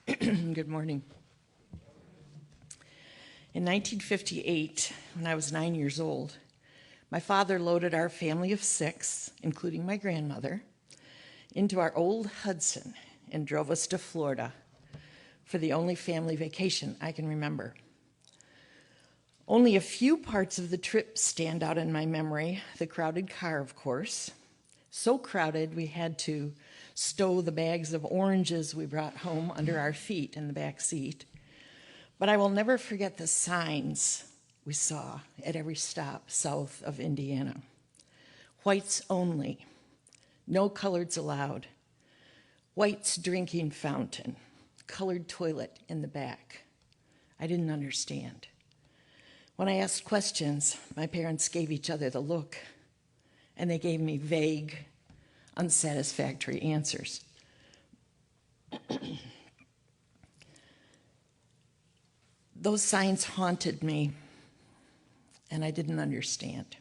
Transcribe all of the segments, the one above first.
Good morning. In 1958, when I was 9 years old, my father loaded our family of 6, including my grandmother, into our old Hudson and drove us to Florida for the only family vacation I can remember. Only a few parts of the trip stand out in my memory. The crowded car, of course. So crowded we had to stow the bags of oranges we brought home under our feet in the back seat. But I will never forget the signs we saw at every stop south of Indiana. Whites only, no coloreds allowed, whites drinking fountain, colored toilet in the back. I didn't understand. When I asked questions, my parents gave each other the look, and they gave me vague, unsatisfactory answers. Those signs haunted me, and I didn't understand.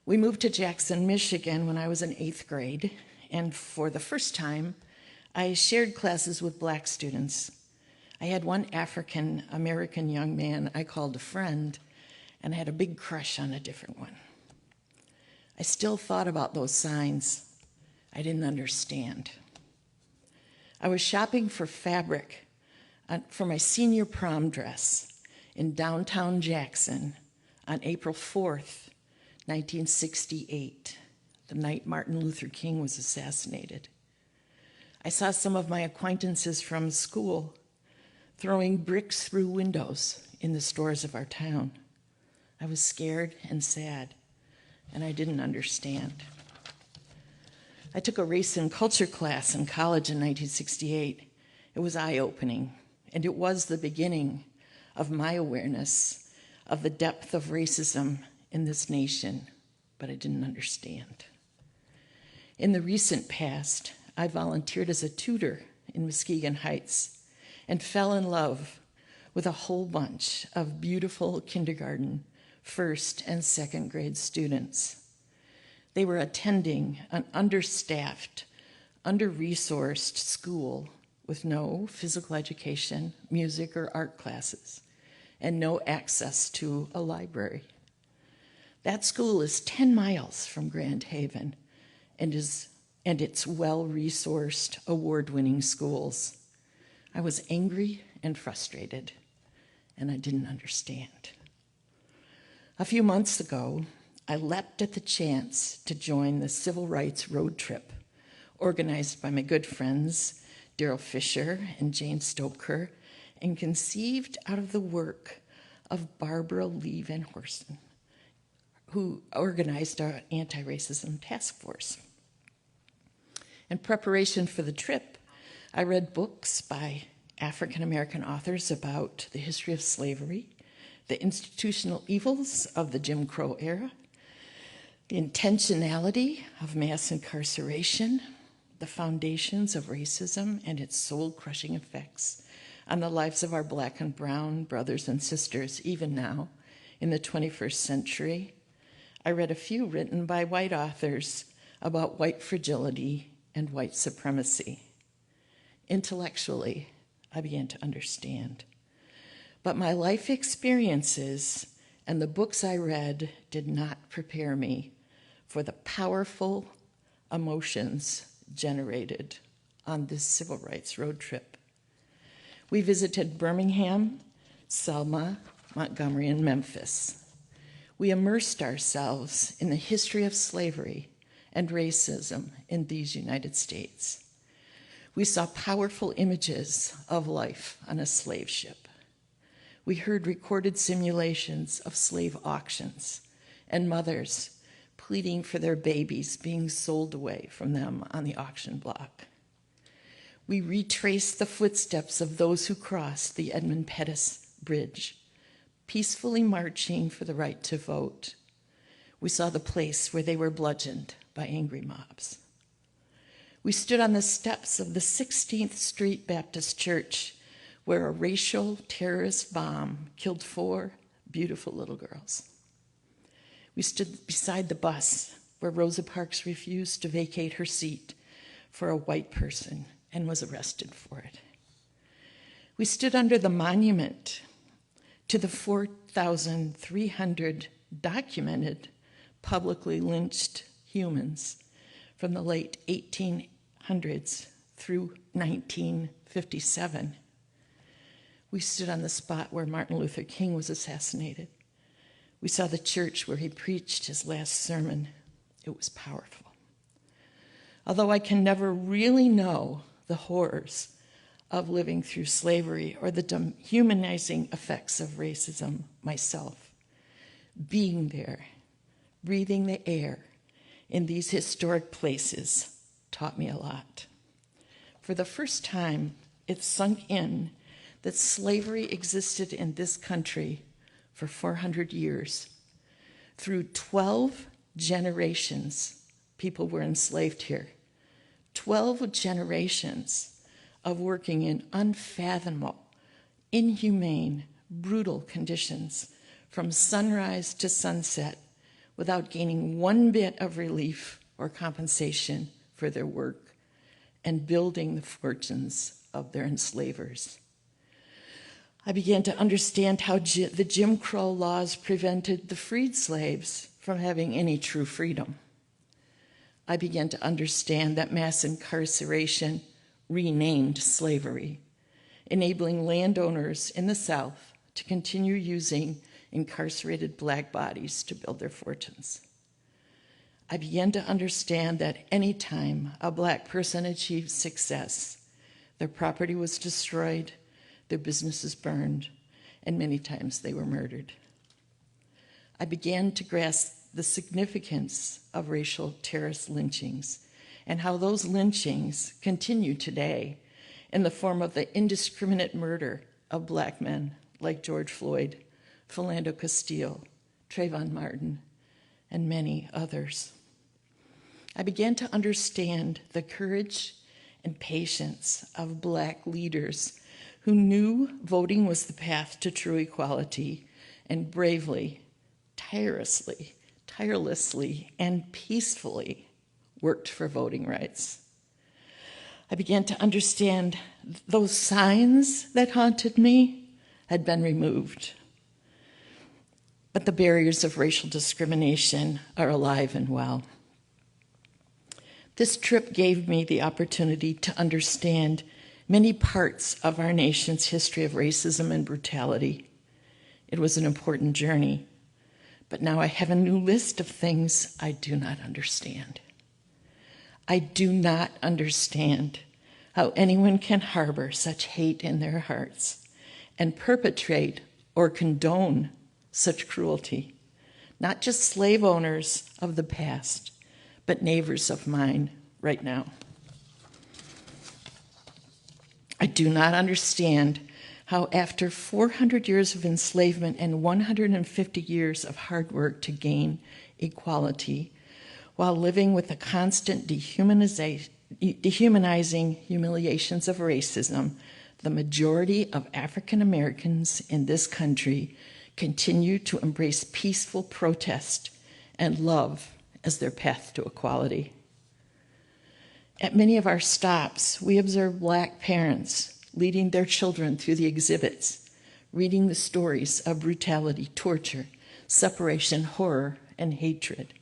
We moved to Jackson, Michigan when I was in 8th grade, and for the first time, I shared classes with black students. I had one African American young man I called a friend, and I had a big crush on a different one. I still thought about those signs. I didn't understand. I was shopping for fabric for my senior prom dress in downtown Jackson on April 4th, 1968, the night Martin Luther King was assassinated. I saw some of my acquaintances from school throwing bricks through windows in the stores of our town. I was scared and sad, and I didn't understand. I took a race and culture class in college in 1968. It was eye-opening, and it was the beginning of my awareness of the depth of racism in this nation, but I didn't understand. In the recent past, I volunteered as a tutor in Muskegon Heights and fell in love with a whole bunch of beautiful kindergarten, 1st and 2nd grade students. They were attending an understaffed, under-resourced school with no physical education, music, or art classes, and no access to a library. That school is 10 miles from Grand Haven and it's well-resourced, award-winning schools. I was angry and frustrated, and I didn't understand. A few months ago, I leapt at the chance to join the Civil Rights Road Trip, organized by my good friends, Daryl Fisher and Jane Stoker, and conceived out of the work of Barbara Lee Van Horsten, who organized our anti-racism task force. In preparation for the trip, I read books by African-American authors about the history of slavery, the institutional evils of the Jim Crow era, the intentionality of mass incarceration, the foundations of racism and its soul-crushing effects on the lives of our black and brown brothers and sisters, even now, in the 21st century. I read a few written by white authors about white fragility and white supremacy. Intellectually, I began to understand. But my life experiences and the books I read did not prepare me for the powerful emotions generated on this civil rights road trip. We visited Birmingham, Selma, Montgomery, and Memphis. We immersed ourselves in the history of slavery and racism in these United States. We saw powerful images of life on a slave ship. We heard recorded simulations of slave auctions and mothers pleading for their babies being sold away from them on the auction block. We retraced the footsteps of those who crossed the Edmund Pettus Bridge, peacefully marching for the right to vote. We saw the place where they were bludgeoned by angry mobs. We stood on the steps of the 16th Street Baptist Church, where a racial terrorist bomb killed 4 beautiful little girls. We stood beside the bus where Rosa Parks refused to vacate her seat for a white person and was arrested for it. We stood under the monument to the 4,300 documented publicly lynched humans from the late 1800s through 1957. We stood on the spot where Martin Luther King was assassinated. We saw the church where he preached his last sermon. It was powerful. Although I can never really know the horrors of living through slavery or the dehumanizing effects of racism myself, being there, breathing the air in these historic places taught me a lot. For the first time, it sunk in that slavery existed in this country for 400 years. Through 12 generations, people were enslaved here. 12 generations of working in unfathomable, inhumane, brutal conditions from sunrise to sunset without gaining one bit of relief or compensation for their work and building the fortunes of their enslavers. I began to understand how the Jim Crow laws prevented the freed slaves from having any true freedom. I began to understand that mass incarceration renamed slavery, enabling landowners in the South to continue using incarcerated black bodies to build their fortunes. I began to understand that any time a black person achieved success, their property was destroyed, their businesses burned, and many times they were murdered. I began to grasp the significance of racial terrorist lynchings and how those lynchings continue today in the form of the indiscriminate murder of black men like George Floyd, Philando Castile, Trayvon Martin, and many others. I began to understand the courage and patience of black leaders who knew voting was the path to true equality and bravely, tirelessly, and peacefully worked for voting rights. I began to understand those signs that haunted me had been removed. But the barriers of racial discrimination are alive and well. This trip gave me the opportunity to understand many parts of our nation's history of racism and brutality. It was an important journey, but now I have a new list of things I do not understand. I do not understand how anyone can harbor such hate in their hearts and perpetrate or condone such cruelty, not just slave owners of the past, but neighbors of mine right now. I do not understand how after 400 years of enslavement and 150 years of hard work to gain equality, while living with the constant dehumanizing humiliations of racism, the majority of African Americans in this country continue to embrace peaceful protest and love as their path to equality. At many of our stops, we observe black parents leading their children through the exhibits, reading the stories of brutality, torture, separation, horror, and hatred.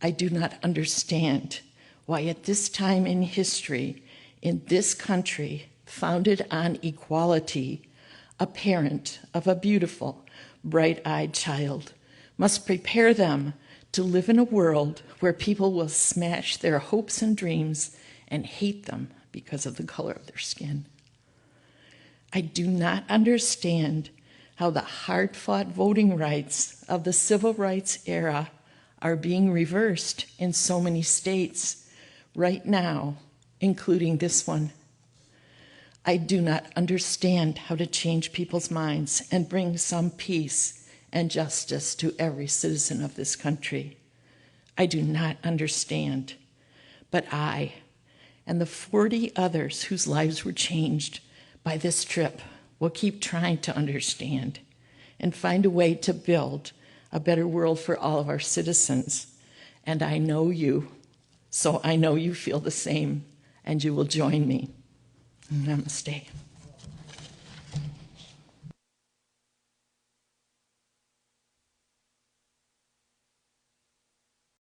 I do not understand why at this time in history, in this country, founded on equality, a parent of a beautiful, bright-eyed child must prepare them to live in a world where people will smash their hopes and dreams and hate them because of the color of their skin. I do not understand how the hard-fought voting rights of the civil rights era are being reversed in so many states right now, including this one. I do not understand how to change people's minds and bring some peace and justice to every citizen of this country. I do not understand, but I and the 40 others whose lives were changed by this trip will keep trying to understand and find a way to build a better world for all of our citizens. And I know you, so I know you feel the same, and you will join me. Namaste.